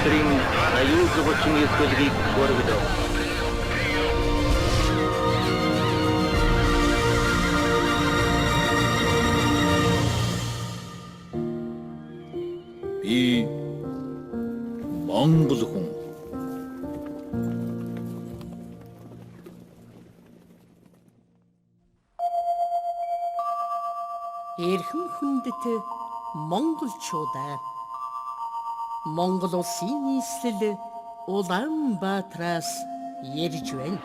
улсрын аюулгүйн эрхлэлгийг өргөдөв. Би Монгол хүн. Эрхэм хүндэт монголчуудаа Монгол улсын нийслэл Улаанбаатараас ярьж байна.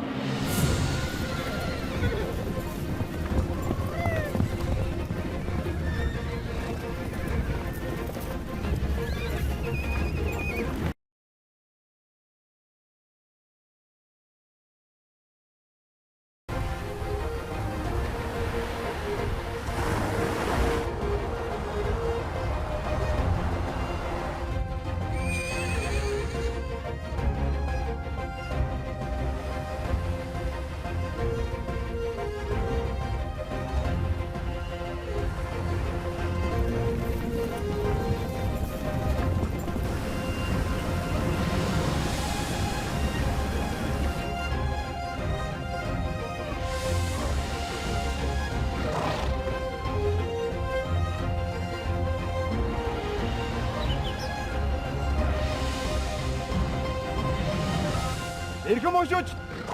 Эрхэм уншууч,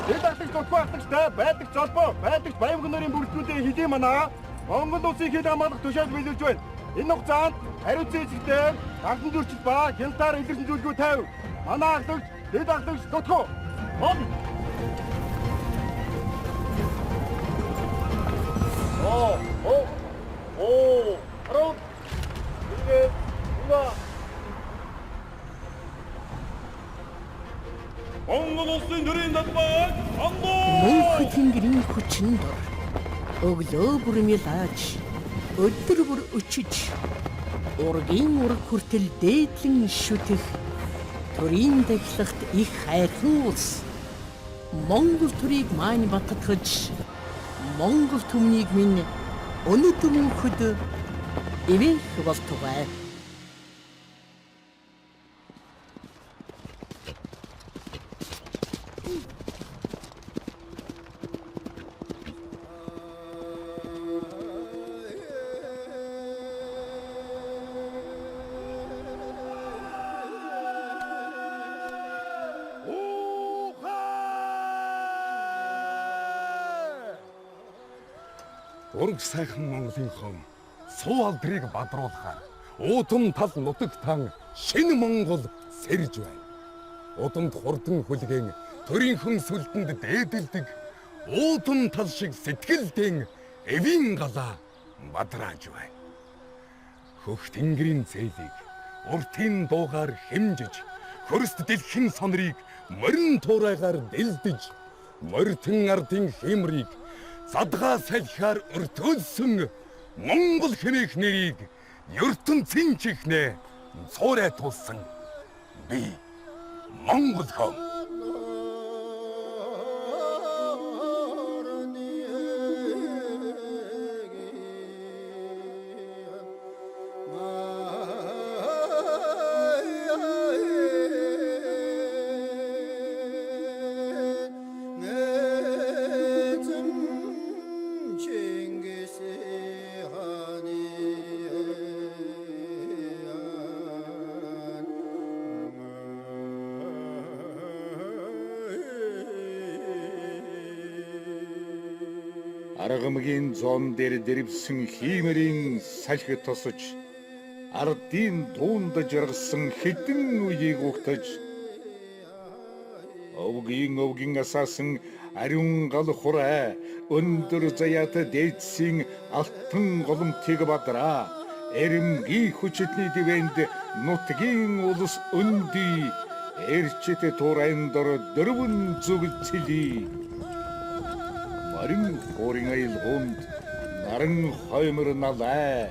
дэд ахлагч дутуу ахлагчтай байдаг золбоо, байдаг баян гүнэрийн бүрэлдэхүүнтэй хэдийн манаа Монгол улсын хэл хамгаалах тушаал биелүүлж байна. Энэ хугацаанд хариуцсан эсэгтэй анхан зөрчил ба хяналтаар илэрсэн зүйлгүй тавь. Манай ахлагч, дэд ахлагч дутуу. Харин ингээд Монгол улсын төрийн далбай Мөнх тэнгэрийн хүчин дор өглөө бүрмэлж өдөр бүр өчиж ургийн ураг хүртэл дээдлэн шүтэх төрийн дахлагт их хайрхан улс Монгол төрийг маань баттгаж Монгол түмнийг минь өнөдөр мөнхөд эвэх болтугай. Ураг сайхан Монголын хом суу алдрыг бадруулахаар уудам тал нутагтан шинэ Монгол сэрж байна. Удамд хурдан хүлгэн төрийнхэн сүлдэнд дээдэлдэг уудам тал шиг сэтгэлдэн эвийн галаа бадрааж байна. Хөх тэнгэрийн зээлийг уртын дуугаар хэмжиж хөрст дэлхийн сонрыг морин туурайгаар дэлдэж морьтон ардын хэмрийг задгаа салхиар өртөөлсөн Монгол хэмээх нэрийг ертөнцийн чихнэ цуурай тулсан би Монгол хом. Аргамгийн зон дээр дэрвсэн хиймэрийн салхи тосож ардын дуунд жаргасан хэдэн үеийг угтаж овгийн асаасан ариун гал хураа өндөр заяата дээдсийн алтан голомтыг бадраа эрэмгийн хүчитний дэвэнд нутгийн улс өндөй эрчит туурайн дор дөрвөн зүгэлцэлий Марин хорин айлгонд наран хоймор налай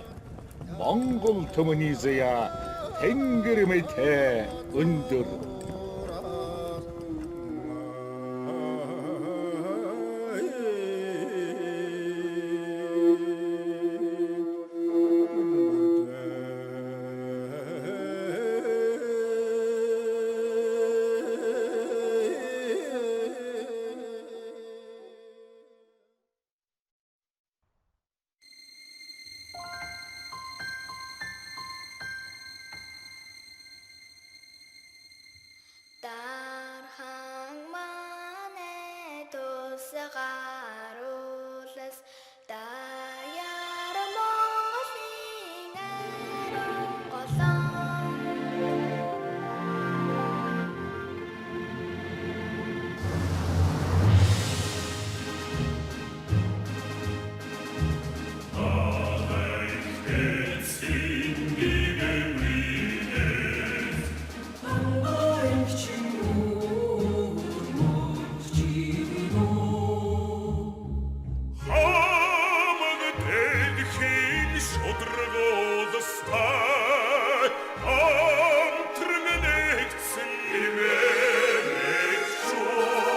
Монгол төмөний зая тэнгэр мэт өндөр шудрагуудастай амтран нэгдсэн нэмэрэг шууд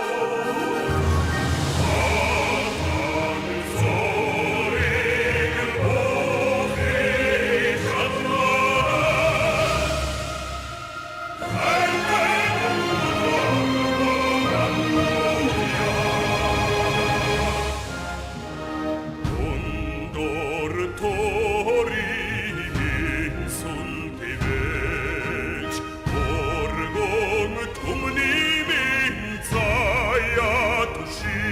Атан зориг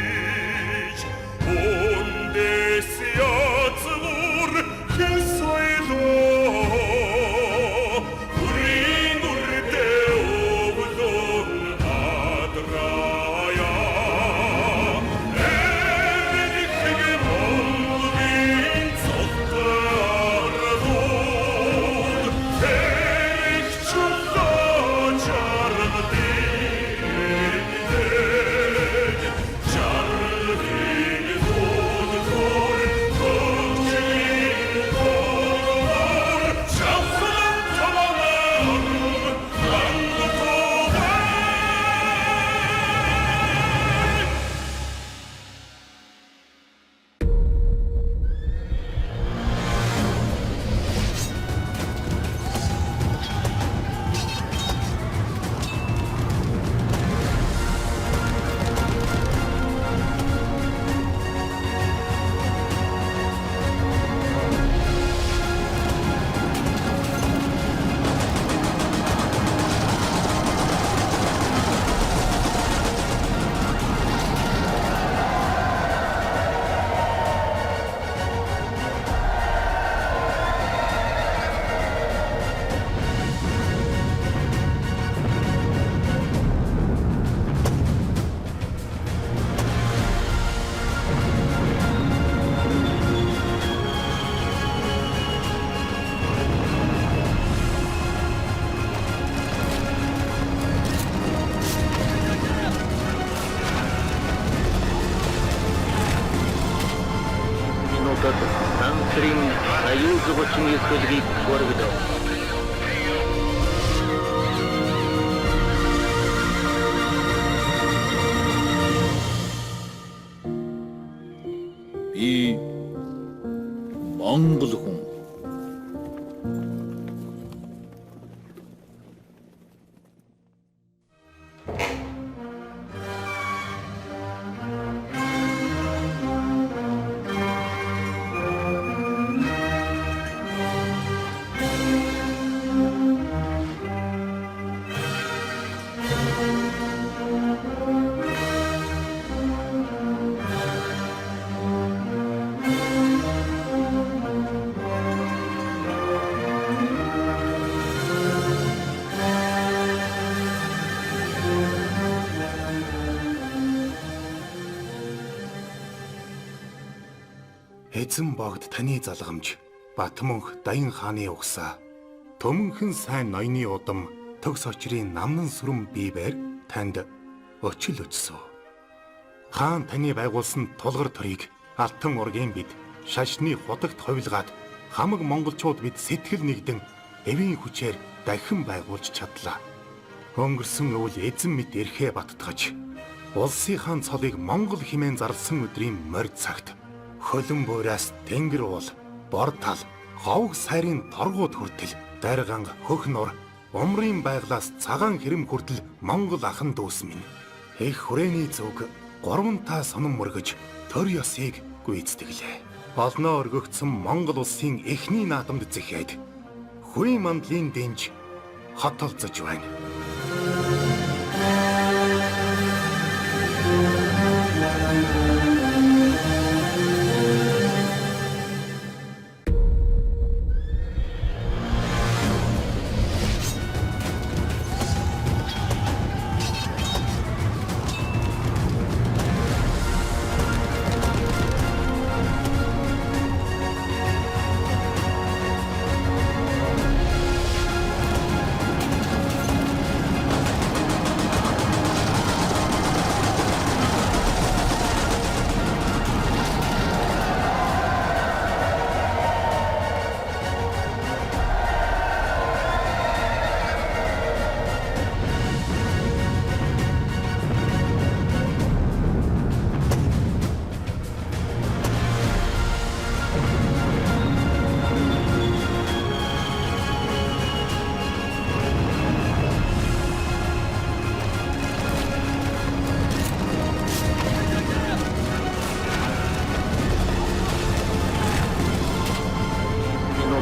бохий Санкрын союз хүчин эсвэлгийг өргөдөв. Би Монгол хүн. Эзэн богд таны залгамж Батмөнх Даян хааны угсаа төмөнхөн сайн ноёны удам төгс очрын намнан сүрэн бийбээр танд өчил өчсөв. Хаан таны байгуулсан тулгар төрийг алтан ургийн бид шашны худагт ховилгаад хамаг монголчууд бид сэтгэл нэгдэн эвийн хүчээр дахин байгуулж чадлаа. Өнгөрсөн өвөл эзэн мэд эрхээ баттгаж улсынхаа цолыг Монгол хэмээн зарласан өдрийн морь цагт хөлөн буураас тэнгэр уул, бор тал, ховг сайрын торгууд хүртэл дарганг хөх нур, умрын байглаас цагаан хэрэм хүртэл Монгол ахан дүүс минь. Их хүрээний зүг гурвантаа сонон мөргөж төр ёсыг гүйцэтгэлээ. Олноо өргөгдсөн Монгол улсын эхний наадамд зэхээд Хүрээ мандлын дэнж хотолцож байна.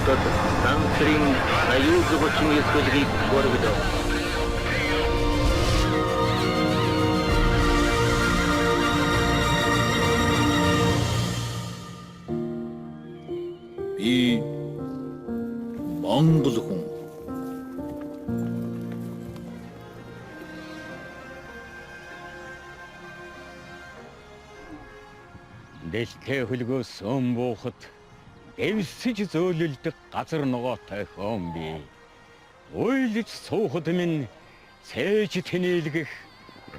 хотод Станцрын Союз хүчин эсвэлгийг өргөдөв. Би Монгол хүн. Дэлхээ хөлгөөс өн буухад дэвсэж зөөлөлдөх газар ногоотой хөөн би. Уйлж суухад минь цээж тэнэлгэх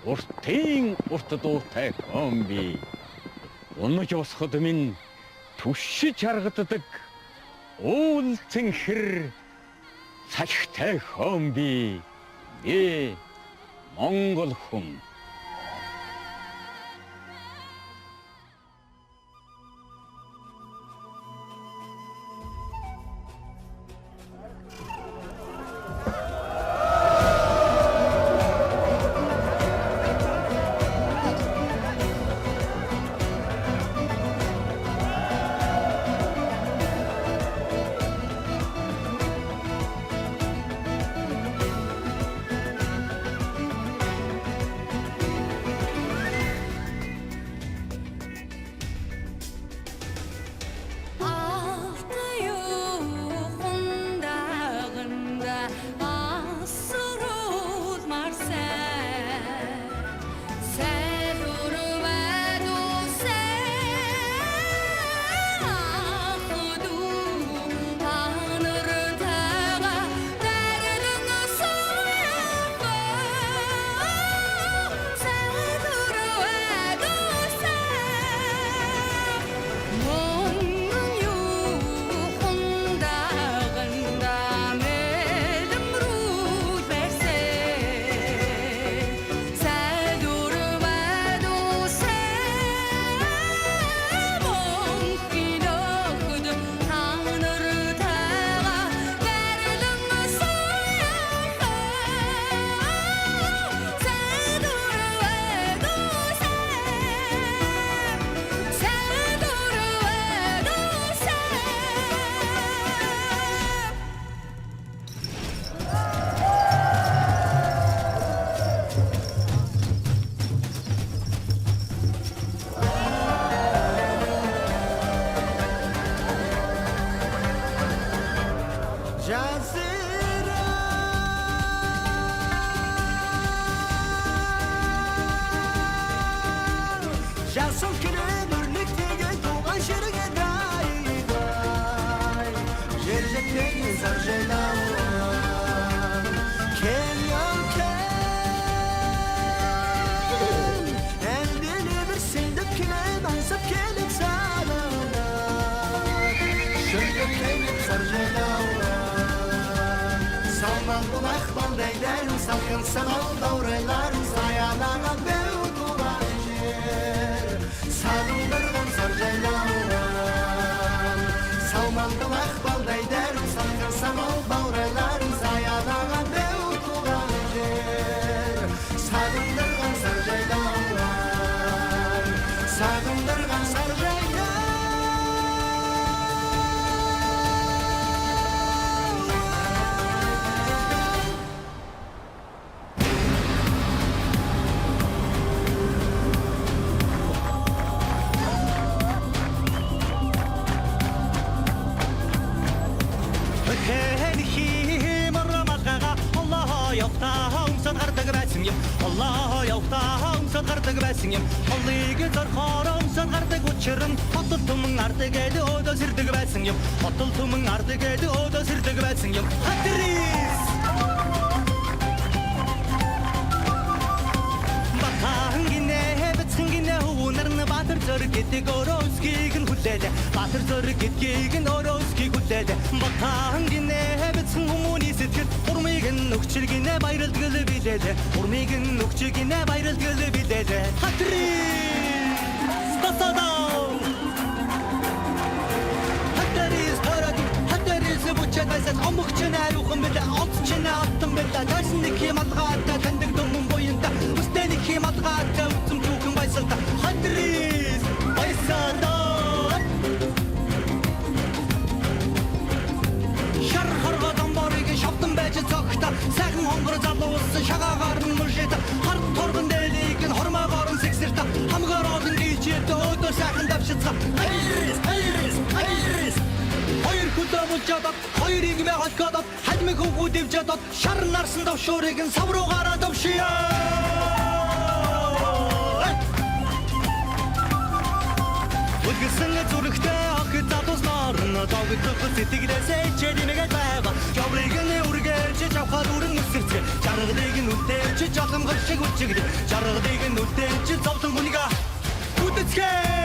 уртын урт дуутай хөөн би. Унаж босоход минь түшиж харагддаг уулзсан хэр салхитай хөөн би. Би Монгол хүн. Allah явтаа өмсөд гардаг байсан юм. Холыг зорхоор өмсөд гардаг учрын хотол түмэн ардаг эд өдөө сэрдэг байсан юм. Хотол түмэн ардаг эд өдөө сэрдэг байсан юм. Хатрис Батан гинэ бэцэн гинэ хүнэрн баатар зөрг гэдэг өрөөсгийг нь хүлээд баатар зөрг гэдгийг нь өрөөсгийг хүлээд Батан гинэ бэцэн хүмүүний сэтгэл урмыг нь өгчл гинэ баярлдгал билээд урмыг нь өгчл гинэ баярлдгал билээд Хатрис стасадаа Хатрис бүчээд байсан омогч найруухан бэлээ онцч наатан бэлээ тайсан нэг юм алгаатай таньдаг дүмэн буянта үстэй нэг юм алгаатай үтэн түүхэн байсалта Хатрис байсадаа хонгор залуусан шагагаар нь мушид хард торгон дэлийг нь хормогоор нь сэгсэрт хамгаар олон гिचээд өөдөө сайхан давшицгаа хайрис хоёр хөдөө болжодод хоёрыг мэ холгодод хальмиг хөвгүү дэвжодод шар нарсан давшуурыг нь сав руу гараа давшия Үлгэсэн зүрхтэй ах залууснаар догдох сэтгэлээсээ чэдинэгээ байва Жавлыг нь үргэж жавхад үрэн өсөрч Жаргалыг нь үтээж жоломгол шиг үчигд Жаргалыг нь үтээж зовлон хүнийга үдэцгээ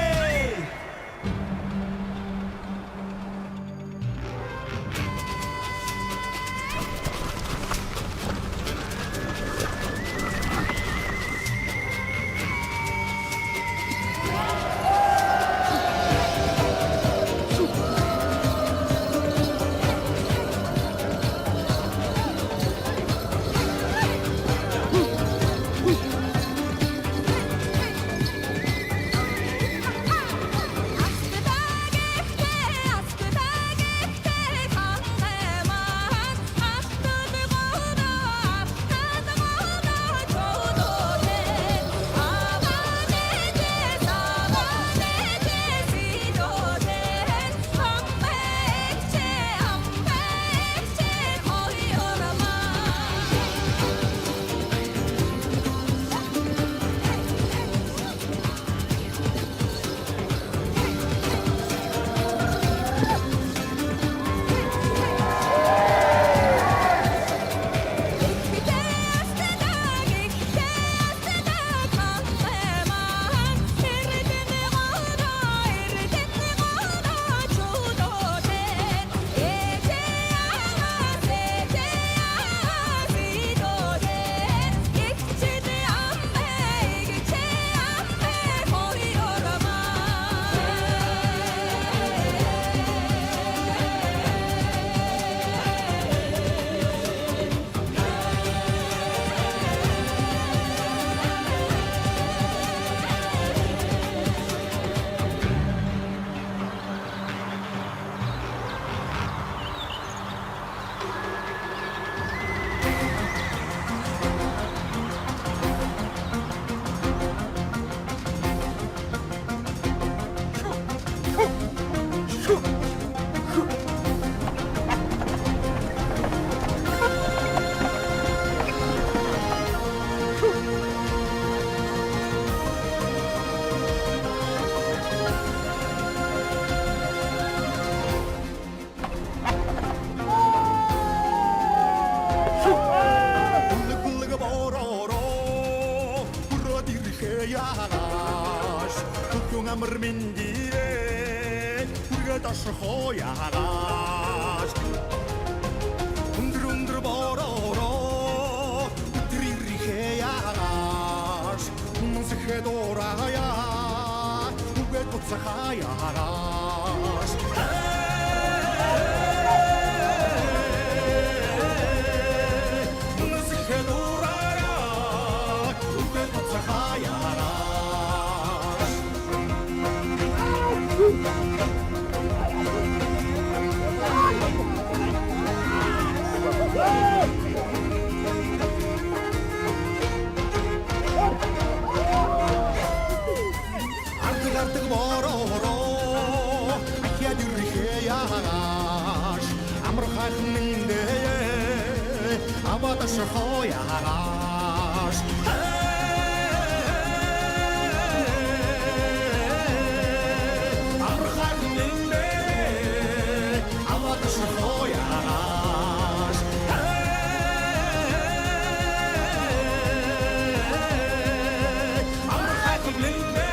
амар миндээ үргээд ашхоо яагаас өндөр бороо өдрийнхээ яагаас мөнсөхэ дураяа үргээд буцахаа яагаас мөнсөхэ дураяа үргээд буцахаа яагаас Ardık bororo Ahya dürhe yağaş Amr khakminde Abada şho yağaş Amr khakminde Abada şho yağaş Amr khakminde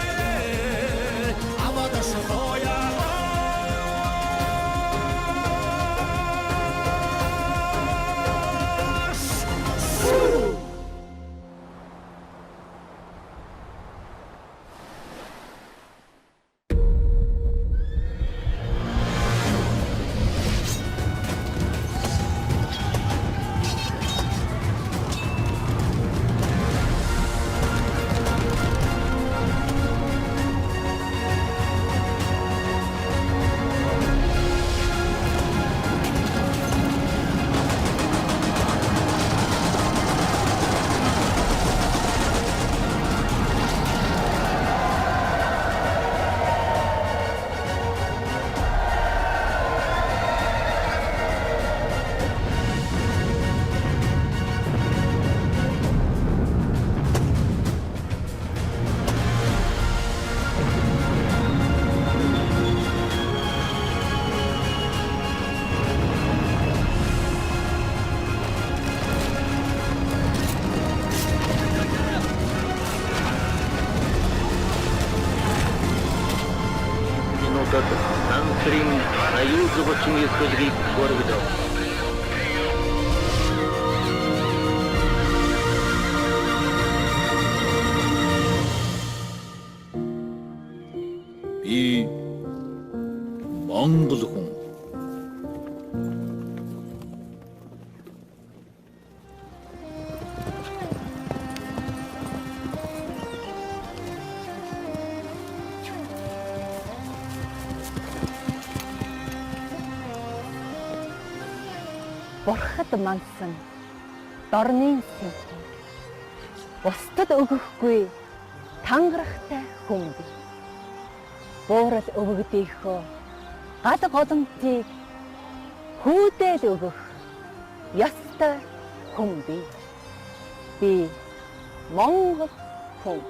аюулгүйн эсгэлгийг хүргэдэг. Би Монгол хүн. Бурхад мандсан дорны сэнхэн бусдад өгөхгүй тангарахтай хүн бий. Буурал өвгдийнхөө гал голомтыг хүүдэл өгөх ёстой хүн бий. Би Монгол хүн.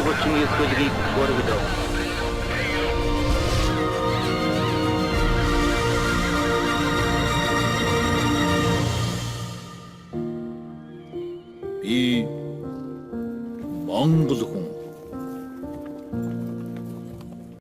зурчин эсгэлгийг өргөдөв.